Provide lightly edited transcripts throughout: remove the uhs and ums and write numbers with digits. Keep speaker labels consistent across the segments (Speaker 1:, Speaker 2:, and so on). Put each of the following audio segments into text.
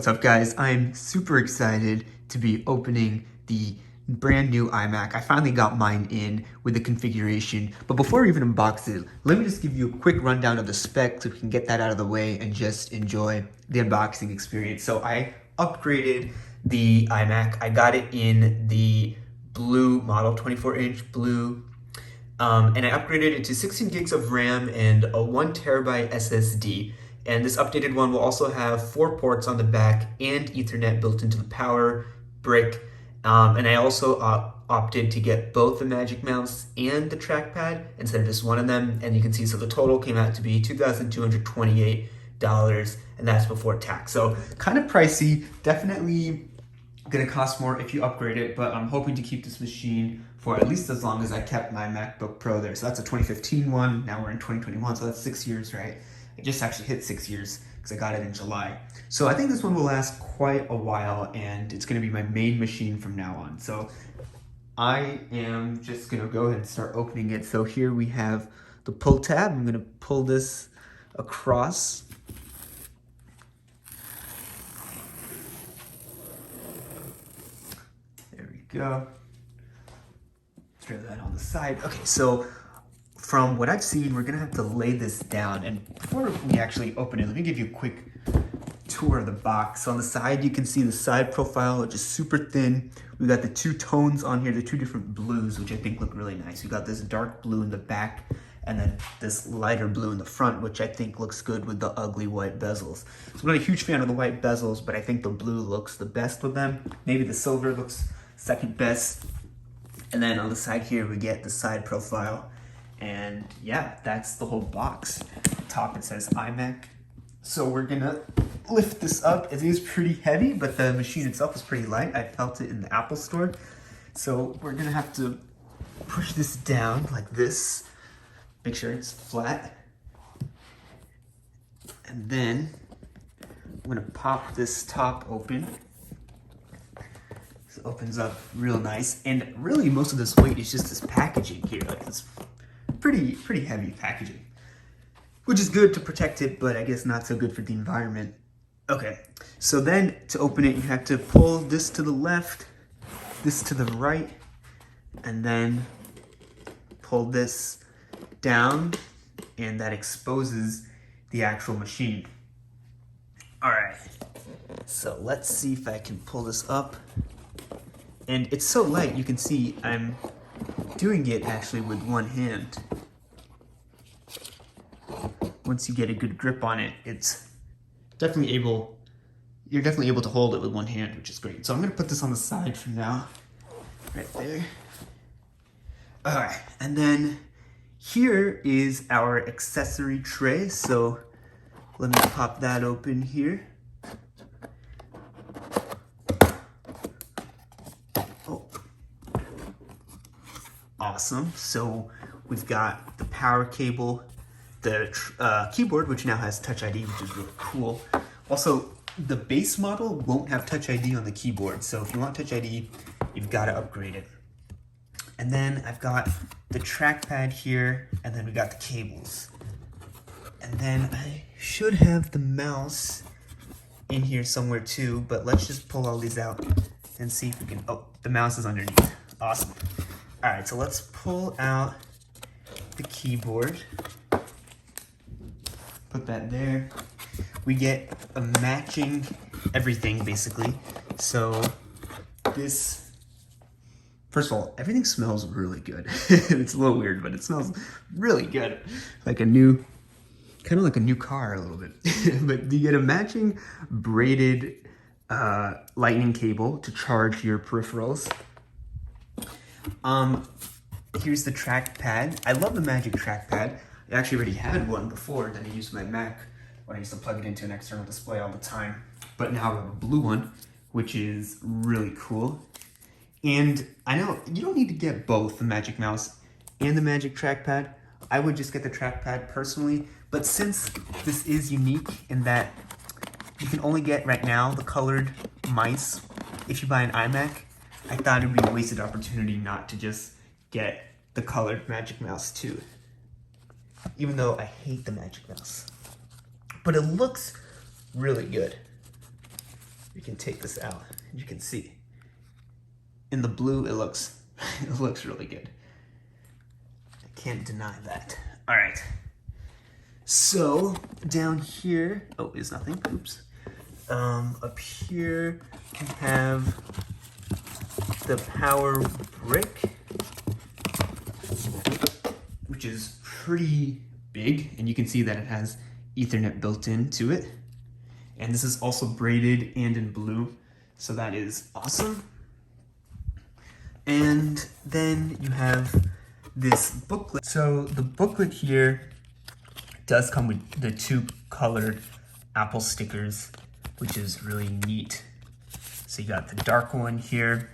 Speaker 1: What's up guys, I'm super excited to be opening the brand new iMac. I finally got mine in with the configuration, but before we even unbox it, let me just give you a quick rundown of the specs so we can get that out of the way and just enjoy the unboxing experience. So I upgraded the iMac. I got it in the blue model, 24-inch blue, and I upgraded it to 16 gigs of RAM and a 1 terabyte SSD. And this updated one will also have 4 ports on the back and Ethernet built into the power brick. And I also opted to get both the Magic Mouse and the trackpad instead of just one of them. And you can see, so the total came out to be $2,228, and that's before tax. So kind of pricey, definitely gonna cost more if you upgrade it, but I'm hoping to keep this machine for at least as long as I kept my MacBook Pro there. So that's a 2015 one, now we're in 2021, so that's 6 years, right? It just actually hit 6 years because I got it in July. So I think this one will last quite a while, and it's gonna be my main machine from now on. So I am just gonna go ahead and start opening it. So here we have the pull tab. I'm gonna pull this across. There we go. Throw that on the side. Okay, so from what I've seen, we're gonna have to lay this down. And before we actually open it, let me give you a quick tour of the box. So on the side, you can see the side profile, which is super thin. We got the 2 tones on here, the 2 different blues, which I think look really nice. We got this dark blue in the back, and then this lighter blue in the front, which I think looks good with the ugly white bezels. So I'm not a huge fan of the white bezels, but I think the blue looks the best with them. Maybe the silver looks second best. And then on the side here, we get the side profile. And yeah, that's the whole box. Top, it says iMac. So we're gonna lift this up. It is pretty heavy, but the machine itself is pretty light. I felt it in the Apple store. So we're gonna have to push this down like this. Make sure it's flat. And then I'm gonna pop this top open. This opens up real nice. And really most of this weight is just this packaging here. Like this pretty heavy packaging, which is good to protect it, but I guess not so good for the environment. Okay, so then to open it, you have to pull this to the left, this to the right, and then pull this down, and that exposes the actual machine. All right, so let's see if I can pull this up. And it's so light, you can see I'm doing it actually with one hand. Once you get a good grip on it, it's definitely you're definitely able to hold it with one hand, which is great. So I'm gonna put this on the side for now, right there. All right, and then here is our accessory tray. So let me pop that open here. Awesome. So we've got the power cable, the keyboard, which now has Touch ID, which is really cool. Also, the base model won't have Touch ID on the keyboard. So if you want Touch ID, you've got to upgrade it. And then I've got the trackpad here, and then we got the cables. And then I should have the mouse in here somewhere too, but let's just pull all these out and see if we can, oh, the mouse is underneath. Awesome. All right, so let's pull out the keyboard. Put that there. We get a matching everything, basically. So this, first of all, everything smells really good. It's a little weird, but it smells really good. Like a new, kind of like a new car a little bit. But you get a matching braided lightning cable to charge your peripherals. Here's the trackpad. I love the Magic trackpad. I actually already had one before, then I used my Mac when I used to plug it into an external display all the time. But now I have a blue one, which is really cool. And I know you don't need to get both the Magic Mouse and the Magic trackpad. I would just get the trackpad personally, but since this is unique in that you can only get right now the colored mice if you buy an iMac, I thought it would be a wasted opportunity not to just get the colored Magic Mouse too. Even though I hate the Magic Mouse. But it looks really good. you can take this out and you can see. In the blue, it looks really good. I can't deny that. All right. So down here, oh, is nothing. Oops. Up here we have the power brick, which is pretty big, and you can see that it has Ethernet built into it. And this is also braided and in blue, so that is awesome. And then you have this booklet. So the booklet here does come with the 2 colored Apple stickers, which is really neat. So you got the dark one here,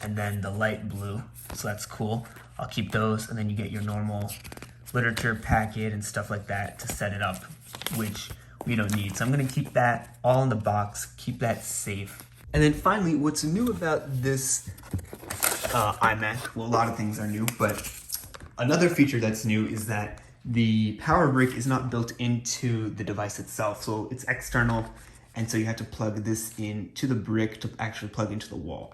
Speaker 1: and then the light blue, so that's cool. I'll keep those, and then you get your normal literature packet and stuff like that to set it up, which we don't need. So I'm gonna keep that all in the box, keep that safe. And then finally, what's new about this iMac, well, a lot of things are new, but another feature that's new is that the power brick is not built into the device itself, so it's external, and so you have to plug this into the brick to actually plug into the wall.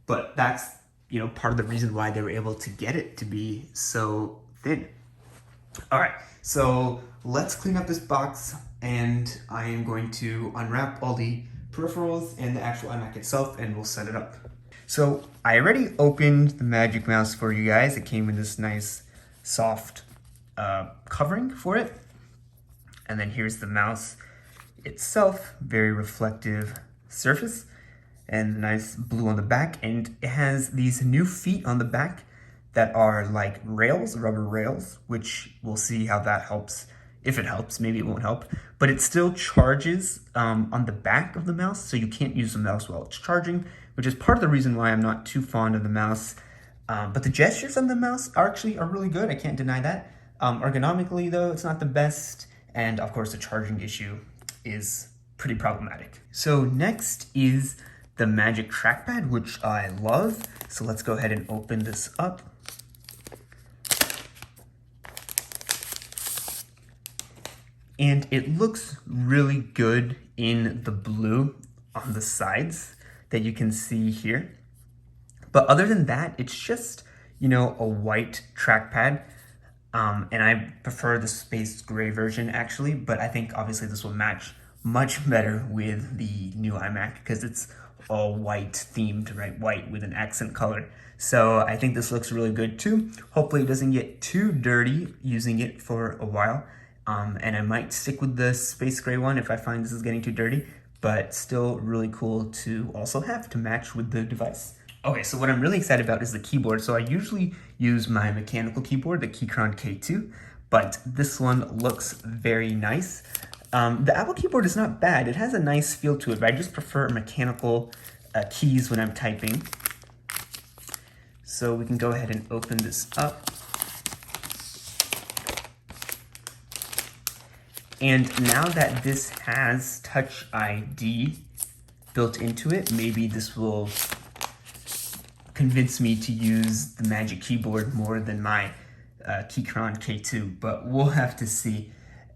Speaker 1: But that's, you know, part of the reason why they were able to get it to be so thin. All right, so let's clean up this box, and I am going to unwrap all the peripherals and the actual iMac itself, and we'll set it up. So I already opened the Magic Mouse for you guys. It came in this nice soft covering for it. And then here's the mouse itself, very reflective surface, and nice blue on the back. And it has these new feet on the back that are like rails, rubber rails, which we'll see how that helps. If it helps, maybe it won't help, but it still charges on the back of the mouse, so you can't use the mouse while it's charging, which is part of the reason why I'm not too fond of the mouse. But the gestures on the mouse are really good. I can't deny that. Ergonomically, though, it's not the best, and of course, the charging issue is pretty problematic. So next is the Magic Trackpad, which I love. So let's go ahead and open this up. And it looks really good in the blue on the sides that you can see here. But other than that, it's just, you know, a white trackpad. And I prefer the space gray version actually, but I think obviously this will match much better with the new iMac because it's all white themed, right? White with an accent color. So I think this looks really good too. Hopefully it doesn't get too dirty using it for a while. And I might stick with the space gray one if I find this is getting too dirty, but still really cool to also have to match with the device. Okay, so what I'm really excited about is the keyboard. So I usually use my mechanical keyboard, the Keychron K2, but this one looks very nice. The Apple keyboard is not bad. It has a nice feel to it, but I just prefer mechanical keys when I'm typing. So we can go ahead and open this up. And now that this has Touch ID built into it, maybe this will convince me to use the Magic Keyboard more than my Keychron K2, but we'll have to see.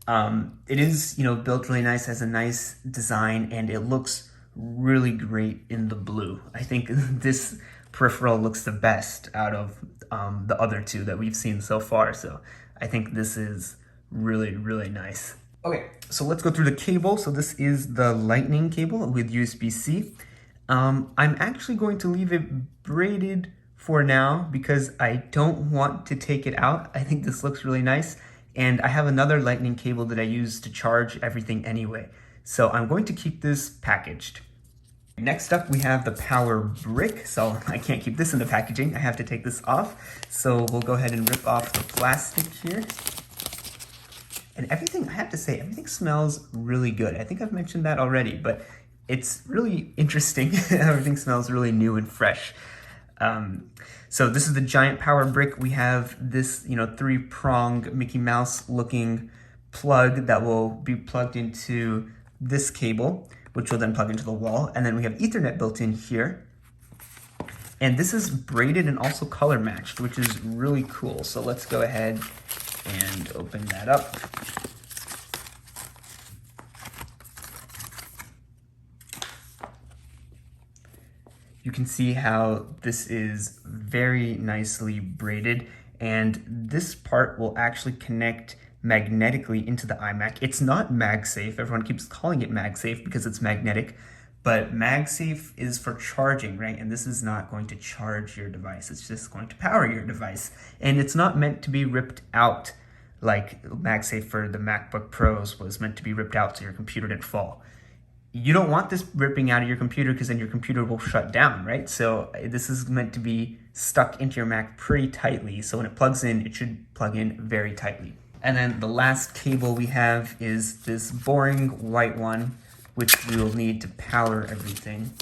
Speaker 1: It is, you know, built really nice, has a nice design, and it looks really great in the blue. I think this peripheral looks the best out of the other two that we've seen so far, so I think this is really, really nice. Okay, so let's go through the cable. So this is the lightning cable with USB-C. I'm actually going to leave it braided for now because I don't want to take it out. I think this looks really nice. And I have another lightning cable that I use to charge everything anyway. So I'm going to keep this packaged. Next up, we have the power brick. So I can't keep this in the packaging. I have to take this off. So we'll go ahead and rip off the plastic here. And everything, I have to say, everything smells really good. I think I've mentioned that already, but it's really interesting. Everything smells really new and fresh. So this is the giant power brick. We have this, you know, 3-prong Mickey Mouse looking plug that will be plugged into this cable, which will then plug into the wall. And then we have Ethernet built in here. And this is braided and also color matched, which is really cool. So let's go ahead and open that up. You can see how this is very nicely braided, and this part will actually connect magnetically into the iMac. It's not MagSafe. Everyone keeps calling it MagSafe because it's magnetic, but MagSafe is for charging, right? And this is not going to charge your device. It's just going to power your device. And it's not meant to be ripped out like MagSafe for the MacBook Pros was meant to be ripped out so your computer didn't fall. You don't want this ripping out of your computer because then your computer will shut down, right? So this is meant to be stuck into your Mac pretty tightly. So when it plugs in, it should plug in very tightly. And then the last cable we have is this boring white one, which we will need to power everything.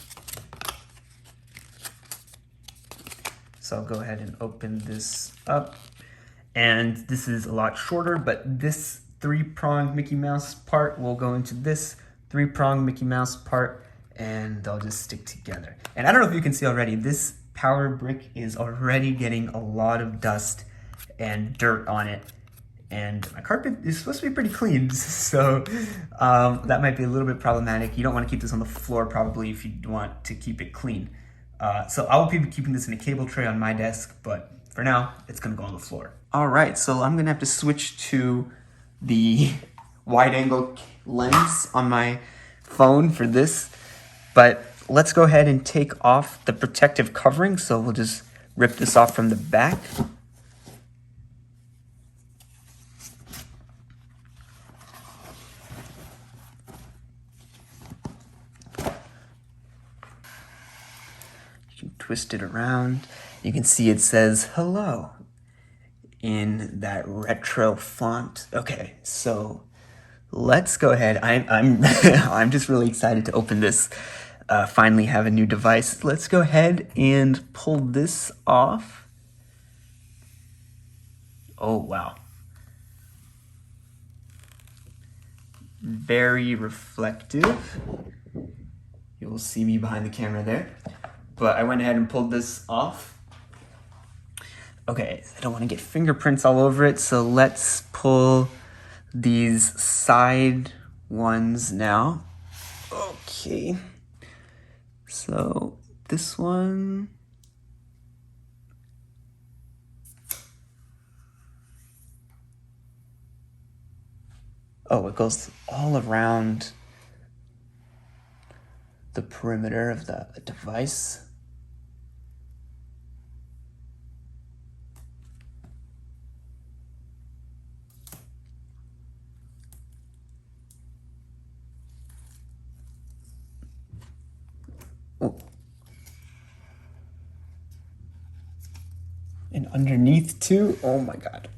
Speaker 1: So I'll go ahead and open this up. And this is a lot shorter, but this 3-pronged Mickey Mouse part will go into this 3-pronged Mickey Mouse part, and they'll just stick together. And I don't know if you can see already, this power brick is already getting a lot of dust and dirt on it. And my carpet is supposed to be pretty clean, so that might be a little bit problematic. You don't want to keep this on the floor probably if you want to keep it clean. So I will be keeping this in a cable tray on my desk, but for now, it's gonna go on the floor. All right, so I'm gonna have to switch to the wide angle lens on my phone for this, but let's go ahead and take off the protective covering. So we'll just rip this off from the back. Twist it around. You can see it says hello in that retro font. Okay, so let's go ahead. I'm I'm just really excited to open this. Finally have a new device. Let's go ahead and pull this off. Oh wow. Very reflective. You'll see me behind the camera there. But I went ahead and pulled this off. Okay, I don't want to get fingerprints all over it, so let's pull these side ones now. Okay, so this one. Oh, it goes all around the perimeter of the device. Oh. And underneath too, oh my God.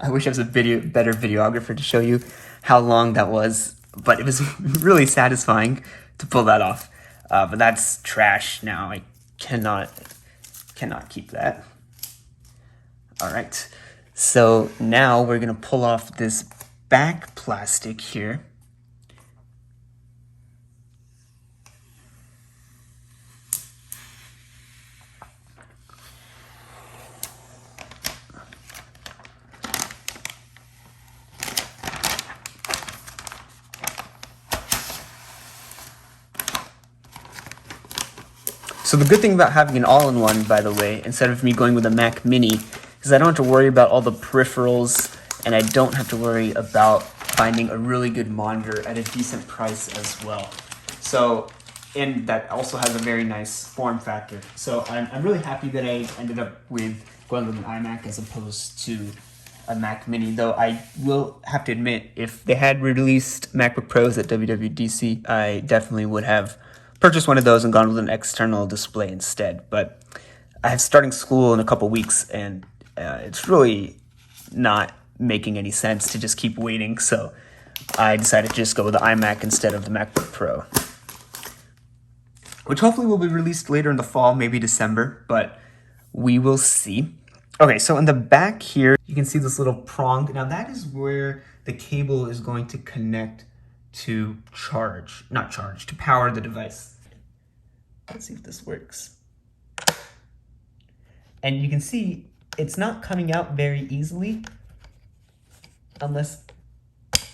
Speaker 1: I wish I was a better videographer to show you how long that was, but it was really satisfying to pull that off. But that's trash now. I cannot keep that. All right, so now we're gonna pull off this back plastic here. So the good thing about having an all-in-one, by the way, instead of me going with a Mac Mini, is I don't have to worry about all the peripherals, and I don't have to worry about finding a really good monitor at a decent price as well. So, and that also has a very nice form factor. So I'm really happy that I ended up with going with an iMac as opposed to a Mac Mini, though I will have to admit, if they had released MacBook Pros at WWDC, I definitely would have purchased one of those and gone with an external display instead. But I have starting school in a couple weeks, and it's really not making any sense to just keep waiting. So I decided to just go with the iMac instead of the MacBook Pro, which hopefully will be released later in the fall, maybe December, but we will see. Okay, so in the back here, you can see this little prong. Now that is where the cable is going to connect to to power the device. Let's see if this works. And you can see it's not coming out very easily unless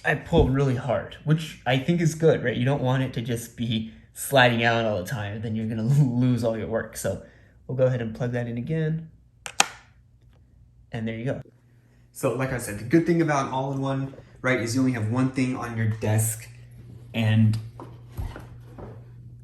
Speaker 1: I pull really hard, which I think is good, right? You don't want it to just be sliding out all the time, then you're gonna lose all your work. So we'll go ahead and plug that in again. And there you go. So like I said, the good thing about all-in-one, right, is you only have one thing on your desk, and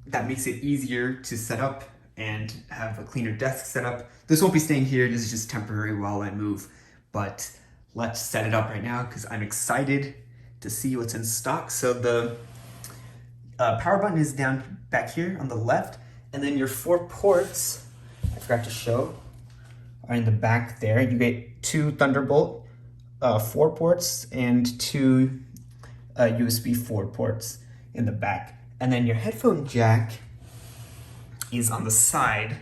Speaker 1: that makes it easier to set up and have a cleaner desk set up. This won't be staying here, this is just temporary while I move, but let's set it up right now because I'm excited to see what's in stock. So the power button is down back here on the left, and then your 4 ports, I forgot to show, are in the back there. You get 2 Thunderbolt 4 ports and 2 USB 4 ports in the back. And then your headphone jack is on the side,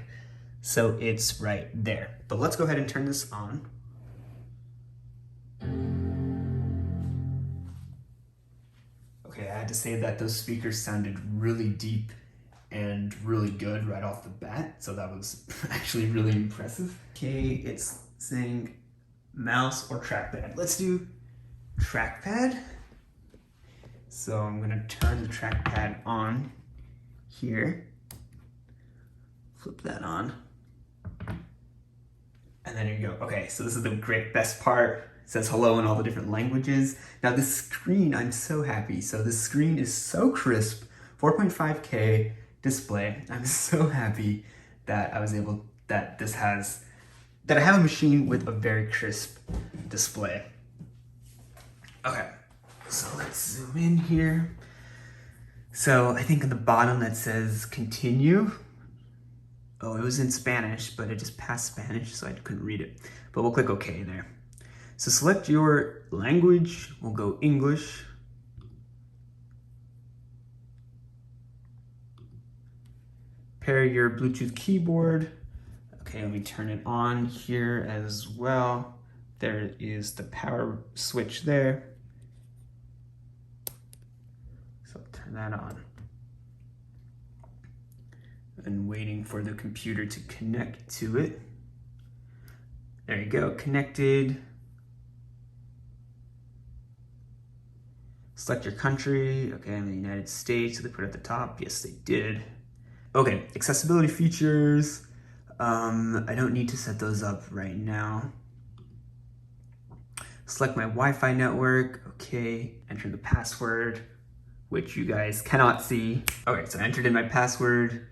Speaker 1: so it's right there. But let's go ahead and turn this on. Okay, I had to say that those speakers sounded really deep and really good right off the bat, so that was actually really impressive. Okay, it's saying mouse or trackpad. Let's do trackpad. So I'm gonna turn the trackpad on here, flip that on, and then here you go. Okay, so this is the best part. It says hello in all the different languages. Now this screen, I'm so happy. So this screen is so crisp, 4.5K display. I'm so happy that I have a machine with a very crisp display. Okay, so let's zoom in here. So I think at the bottom that says continue. Oh, it was in Spanish, but it just passed Spanish, so I couldn't read it. But we'll click OK there. So select your language. We'll go English. Pair your Bluetooth keyboard. Okay, let me turn it on here as well. There is the power switch there. So I'll turn that on. And waiting for the computer to connect to it. There you go, connected. Select your country. Okay, I'm in the United States. So they put it at the top. Yes, they did. Okay, accessibility features. I don't need to set those up right now. Select my Wi-Fi network. Okay, enter the password, which you guys cannot see. Okay, so I entered in my password.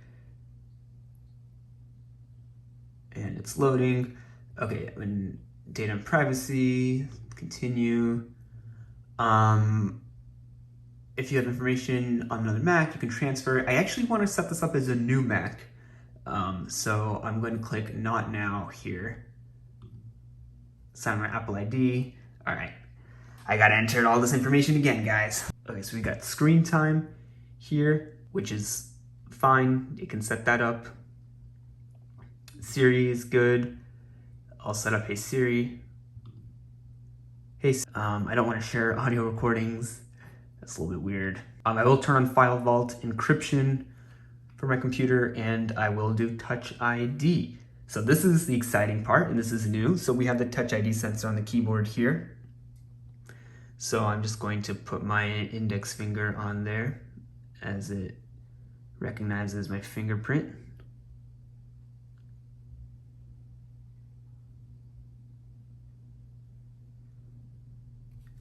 Speaker 1: And it's loading. Okay, I'm in data and privacy. Continue. If you have information on another Mac, you can transfer. I actually want to set this up as a new Mac. So I'm going to click Not Now here. Sign my Apple ID. All right. I got to enter all this information again, guys. Okay, so we got screen time here, which is fine. You can set that up. Siri is good. I'll set up Hey Siri. Hey, I don't want to share audio recordings. That's a little bit weird. I will turn on File Vault encryption for my computer, and I will do Touch ID. So this is the exciting part, and this is new. So we have the Touch ID sensor on the keyboard here. So I'm just going to put my index finger on there as it recognizes my fingerprint.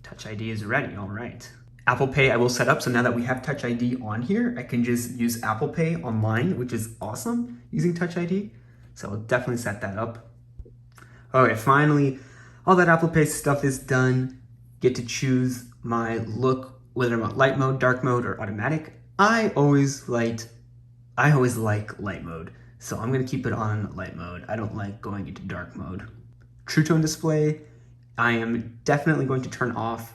Speaker 1: Touch ID is ready, all right. Apple Pay I will set up, so now that we have Touch ID on here, I can just use Apple Pay online, which is awesome using Touch ID. So I'll definitely set that up. Okay, finally, all that Apple Pay stuff is done. Get to choose my look, whether I'm on light mode, dark mode, or automatic. I always like light mode, so I'm gonna keep it on light mode. I don't like going into dark mode. True Tone display, I am definitely going to turn off.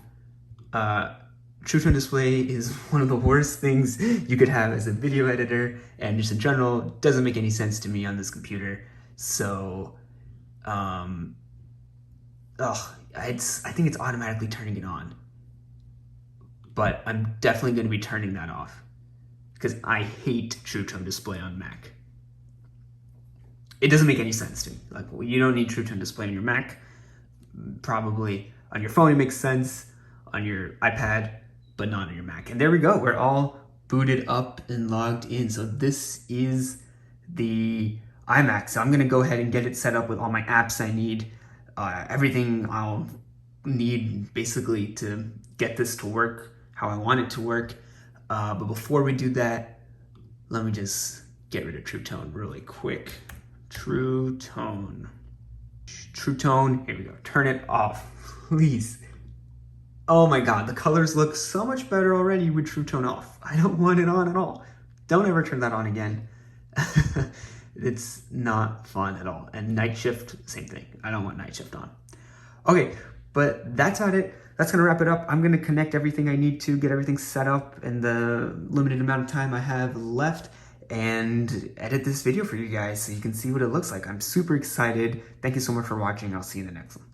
Speaker 1: True Tone display is one of the worst things you could have as a video editor, and just in general, doesn't make any sense to me on this computer. So, I think it's automatically turning it on. But I'm definitely going to be turning that off because I hate True Tone display on Mac. it doesn't make any sense to me. Like, well, you don't need True Tone display on your Mac. Probably on your phone it makes sense, on your iPad, but not on your Mac. And there we go. We're all booted up and logged in. So this is the iMac. So I'm gonna go ahead and get it set up with all my apps I need, everything I'll need basically to get this to work how I want it to work. But before we do that, let me just get rid of True Tone really quick. True Tone, here we go. Turn it off, please. Oh my God, the colors look so much better already with True Tone off. I don't want it on at all. Don't ever turn that on again. It's not fun at all. And night shift, same thing. I don't want night shift on. Okay, but that's about it. That's gonna wrap it up. I'm gonna connect everything I need to, get everything set up in the limited amount of time I have left, and edit this video for you guys so you can see what it looks like. I'm super excited. Thank you so much for watching. I'll see you in the next one.